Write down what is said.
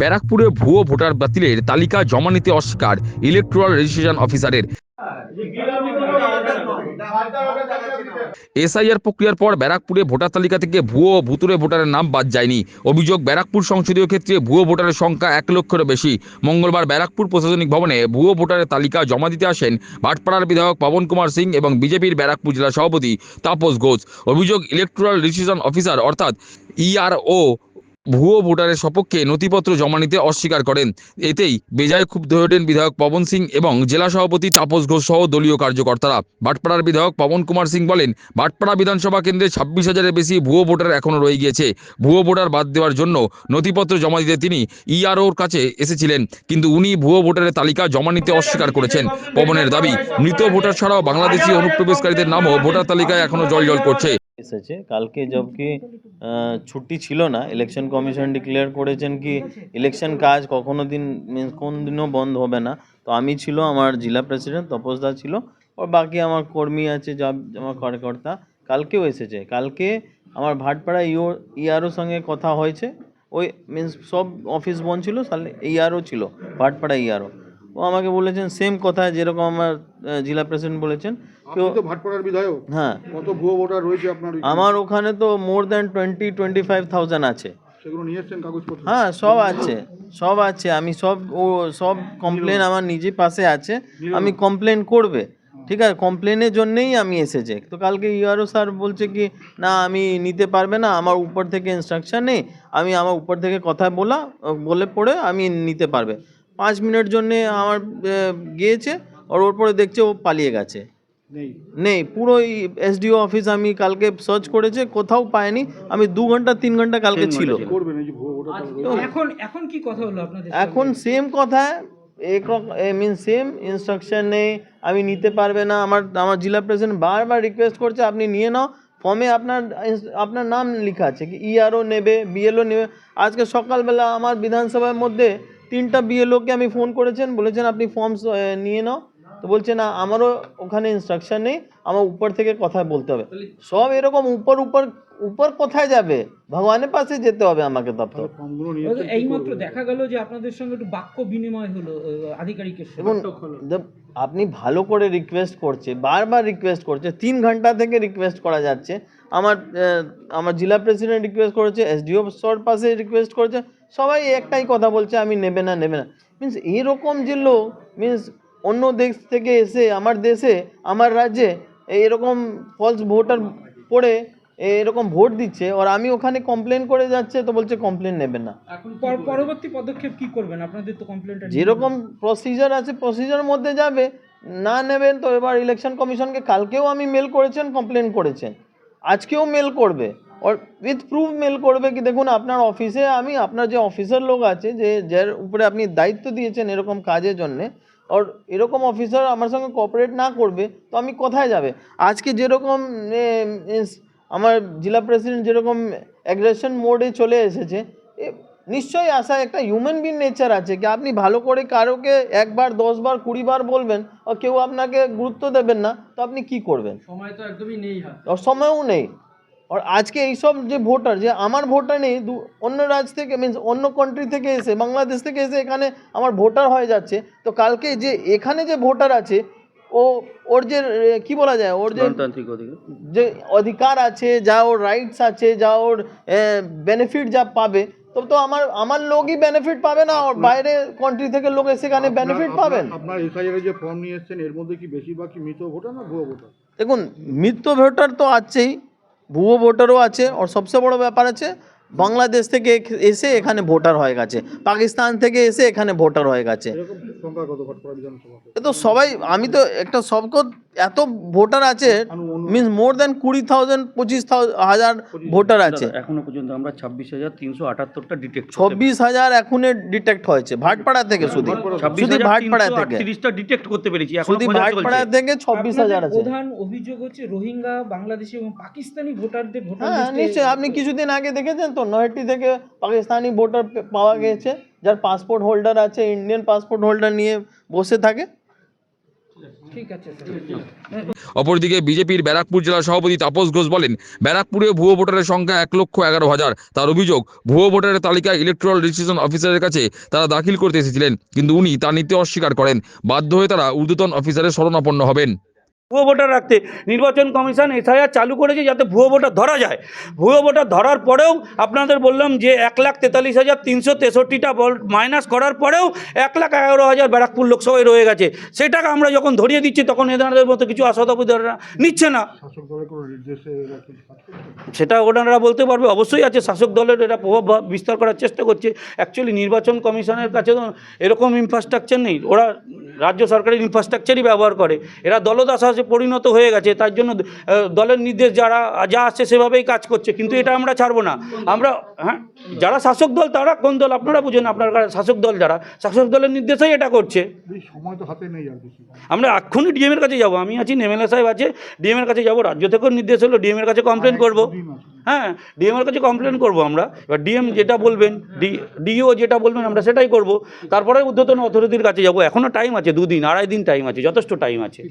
ব্যারাকপুরে ভুয়ো ভোটার বাতিলের তালিকা জমা নিতে অস্বীকার ইলেকট্রাল রেজিস্ট্রেশন অফিসারের। এসআইআর প্রক্রিয়ার পর ব্যারাকপুরে ভোটার তালিকা থেকে ভুয়ো ভুতুরে ভোটারের নাম বাদ যায়নি। অভিযোগ, ব্যারাকপুর সংসদীয় ক্ষেত্রে ভুয়ো ভোটারের সংখ্যা 1 লক্ষের বেশি। মঙ্গলবার ব্যারাকপুর প্রশাসনিক ভবনে ভুয়ো ভোটারের তালিকা জমা দিতে আসেন ভাটপাড়ার বিধায়ক পবন কুমার সিং এবং বিজেপির ব্যারাকপুর জেলা সভাপতি তাপস ঘোষ। অভিযোগ, ইলেকট্রাল রেজিস্ট্রেশন অফিসার অর্থাৎ ইআরও ভুয়ো ভোটারের সপক্ষে নথিপত্র জমা নিতে অস্বীকার করেন। এতেই বেজায় ক্ষুব্ধ হয়ে ওঠেন বিধায়ক পবন সিং এবং জেলা সভাপতি তাপস ঘোষ সহ দলীয় কার্যকর্তারা। ভাটপাড়ার বিধায়ক পবন কুমার সিং বলেন, ভাটপাড়া বিধানসভা কেন্দ্রে 26,000-এর বেশি ভুয়ো ভোটার এখনও রয়ে গিয়েছে। ভুয়ো ভোটার বাদ দেওয়ার জন্য নথিপত্র জমা দিতে তিনি ইআরওর কাছে এসেছিলেন, কিন্তু উনি ভুয়ো ভোটারের তালিকা জমা নিতে অস্বীকার করেছেন। পবনের দাবি, মৃত ভোটার ছাড়াও বাংলাদেশি অনুপ্রবেশকারীদের নামও ভোটার তালিকায় এখনো জলজল করছে। এসেছে কালকে জবকি ছুটি ছিল না, ইলেকশন কমিশন ডিক্লেয়ার করেছেন কি ইলেকশন কাজ কখনো দিন কোন দিনও বন্ধ হবে না। তো আমি ছিল, আমার জেলা প্রেসিডেন্ট তপসদা ছিল, আর বাকি আমার কর্মী আছে, যা আমার কার্যকর্তা কালকেও এসেছে। কালকে আমার ভাটপাড়া ইআরও সঙ্গে কথা হয়েছে। ওই মিন্স সব অফিস বন্ধ ছিল, তাহলে ইআরও ছিল, ভাটপাড়া ইআরও। ও আমাকে বলেছেন সেম কথা যেরকম আমার জেলা প্রেসিডেন্ট বলেছেন। আপনি তো ভাটপাড়ার বিধায়ক, হ্যাঁ, কত ভুয়ো ভোটার রয়েছে আপনার? আমার ওখানে তো মোর দ্যান 20-25,000 আছে। সেগুলো নিয়ে এসেছেন কাগজপত্র? হ্যাঁ, সব আছে, সব আছে। আমি সব কমপ্লেন আমার নিজে পাশে আছে, আমি কমপ্লেন করবে, ঠিক আছে, কমপ্লেনের জন্যই আমি এসেছে। তো কালকে ইআরও স্যার বলছে কি না আমি নিতে পারবে না, আমার উপর থেকে ইনস্ট্রাকশন নেই, আমি আমার উপর থেকে কথা বলে পড়ে আমি নিতে পারবে। 5 মিনিট জন্যে আমার গিয়েছে, আর ওর পরে দেখছে ও পালিয়ে গেছে। নেই, পুরো এসডিও অফিস আমি কালকে সার্চ করেছে, কোথাও পাইনি। আমি 2 ঘন্টা 3 ঘন্টা কালকে ছিল। এখন কি কথা হলো আপনাদের? এখন সেম কথা, সেম ইনস্ট্রাকশন নেই, আমি নিতে পারবে না। আমার জেলা প্রেসিডেন্ট বারবার রিকোয়েস্ট করছে আপনি নিয়ে নাও, ফর্মে আপনার নাম লেখা আছে কি ইআরও নেবে, বিএলও নেবে। আজকে সকালবেলা আমার বিধানসভার মধ্যে 3টা বিএলওকে আমি ফোন বলেছেন আপনি ফর্মস নিয়ে নাও। তো বলছে না, আমারও ওখানে ইনস্ট্রাকশন নেই, আমার উপর থেকে কথা বলতে হবে। সব এরকম উপর কোথায় যাবে, ভগবানের পাশে যেতে হবে আমাকে। তবে এইমাত্র দেখা গেল যে আপনাদের সঙ্গে একটু বাক্য বিনিময় হলো আধিকারিকের সঙ্গে। আপনি ভালো করে রিকোয়েস্ট করছে, বারবার রিকোয়েস্ট করছে, 3 ঘন্টা থেকে রিকোয়েস্ট করা যাচ্ছে। আমার জেলা প্রেসিডেন্ট রিকোয়েস্ট করেছে, এসডিও স্যার পাশে রিকোয়েস্ট করেছে, সবাই একটাই কথা বলছে আমি নেবে না। মিন্স এরকম যে লোক, মিন্স অন্য দেশ থেকে এসে আমার দেশে, আমার রাজ্যে এরকম ফলস ভোটার পড়ে এরকম ভোট দিচ্ছে, আর আমি ওখানে কমপ্লেন করে যাচ্ছে, তো বলছে কমপ্লেন নেবেন না। এখন পরবর্তী পদক্ষেপ কি করবেন? আপনাদের তো কমপ্লেনটা যেরকম প্রসিজার আছে প্রসিজার মধ্যে যাবে, না নেবেন তো এবার ইলেকশন কমিশনকে কালকেও আমি মেল করেছেন, কমপ্লেন করেছেন, আজকেও মেল করবে, আর উইথ প্রুফ মেল করবে কি দেখুন আপনার অফিসে আপনার যে অফিসার লোক আছে, যে যার উপরে আপনি দায়িত্ব দিয়েছেন এরকম কাজের জন্যে, আর এরকম অফিসার আমার সঙ্গে কোঅপারেট না করবে তো আমি কোথায় যাবে। আজকে যেরকম আমার জেলা প্রেসিডেন্ট যেরকম অ্যাগ্রেশন মোডে চলে এসেছে, নিশ্চয়ই আসা একটা হিউম্যান বিং নেচার আছে কি আপনি ভালো করে কারোকে 1 বার 10 বার 20 বার বলবেন আর কেউ আপনাকে গুরুত্ব দেবেন না, তো আপনি কি করবেন? সময় তো একদমই নেই, আর সময়ও নেই। আর আজকে এইসব যে ভোটার, যে আমার ভোটার নেই, অন্য রাজ থেকে মিন্স অন্য কান্ট্রি থেকে এসে, বাংলাদেশ থেকে এসে এখানে আমার ভোটার হয়ে যাচ্ছে, তো কালকে যে এখানে যে ভোটার আছে ওর যে কি বলা যায়, ওর যে অধিকার আছে, যা ওর রাইটস আছে, যা ওর বেনিফিট যা পাবে, তো আমার লোকই বেনিফিট পাবে না, আর বাইরে কান্ট্রি থেকে লোক এসে এখানে বেনিফিট পাবেন। আপনার এসআইআর যে ফর্ম নিয়ে এসেছেন এর মধ্যে কি বেশিরভাগ কি মৃত ভোটার না ভুয়ো ভোটার? দেখুন, মৃত ভোটার তো আছেই, ভুয়ো ভোটারও আছে, আর সবচেয়ে বড় ব্যাপার আছে বাংলাদেশ থেকে এসে এখানে ভোটার হয়ে গেছে, পাকিস্তান থেকে এসে এখানে ভোটার হয়ে গেছে। এ তো সবাই, আমি তো একটা সবকত এত ভোটার আছে, মিন্স মোর দ্যান 20,000 25,000 ভোটার আছে। এখনো পর্যন্ত আমরা 26,378টা ডিটেক্ট 26,000 এখনো ডিটেক্ট হয়েছে ভাটপাড়া থেকে, শুধু ভাটপাড়া থেকে 30টা ডিটেক্ট করতে পেরেছি, শুধু ভাটপাড়া থেকে 26,000 আছে। প্রধান অভিযোগ হচ্ছে রোহিঙ্গা, বাংলাদেশি এবং পাকিস্তানি ভোটারদের ভোটার। হ্যাঁ নিশ্চয়ই, আপনি কিছুদিন আগে দেখেছেন তো নয়াটি থেকে পাকিস্তানি ভোটার পাওয়া গেছে, যার পাসপোর্ট হোল্ডার আছে, ইন্ডিয়ান পাসপোর্ট হোল্ডার নিয়ে বসে থাকে। ঠিক আছে স্যার। অপরদিকে বিজেপির ব্যারাকপুর জেলা সভাপতি তাপস ঘোষ বলেন, ব্যারাকপুরে ভুয়ো ভোটারের সংখ্যা 1,11,000। তার অভিযোগ, ভুয়ো ভোটারের তালিকা ইলেকট্রাল রেজিস্ট্রেশন অফিসারের কাছে তারা দাখিল করতে এসেছিলেন, কিন্তু উনি তা নিতে অস্বীকার করেন। বাধ্য হয়ে তারা ঊর্ধ্বতন অফিসারের শরণাপন্ন হবেন। ভুয়ো ভোটার রাখতে নির্বাচন কমিশন এসআইআর চালু করেছে যাতে ভুয়ো ভোটার ধরা যায়। ভুয়ো ভোটার ধরার পরেও আপনাদের বললাম যে 1,43,363টা মাইনাস করার পরেও 1,11,000 ব্যারাকপুর লোকসভায় রয়ে গেছে। সেটাকে আমরা যখন ধরিয়ে দিচ্ছি তখন এদের মতো কিছু আসাদা নিচ্ছে না। শাসক দলের কোনো নির্দেশে এরা কি কাজ করছে? সেটা ওনারা বলতে পারবে, অবশ্যই আছে। শাসক দলের এরা প্রভাব বিস্তার করার চেষ্টা করছে। অ্যাকচুয়ালি নির্বাচন কমিশনের কাছে তো এরকম ইনফ্রাস্ট্রাকচার নেই, ওরা রাজ্য সরকারের ইনফ্রাস্ট্রাকচারই ব্যবহার করে। এরা দলদাসে পরিণত হয়ে গেছে, তার জন্য দলের নির্দেশ যা আসছে সেভাবেই কাজ করছে। কিন্তু এটা আমরা ছাড়বো না। আমরা যারা শাসক দল তারা কোন দল আপনারা বুঝেন, আপনার শাসক দল যারা শাসক দলের নির্দেশেই এটা করছে। এই সময় তো হাতে নেই আর কিছু। আমরা এক্ষুনি ডিএমের কাছে যাব, আমি আছি, এমএলএ সাহেব আছে, ডিএমের কাছে যাব। রাজ্য থেকেও নির্দেশ হলো ডিএমের কাছে কমপ্লেন করব। হ্যাঁ, ডিএমের কাছে কমপ্লেন করব আমরা। এবার ডিএম যেটা বলবেন, ডিও যেটা বলবেন আমরা সেটাই করব। তারপরে ঊর্ধ্বতন অথরিটির কাছে যাব। এখনও টাইম আছে, 2 দিন 2.5 দিন টাইম আছে, যথেষ্ট টাইম আছে।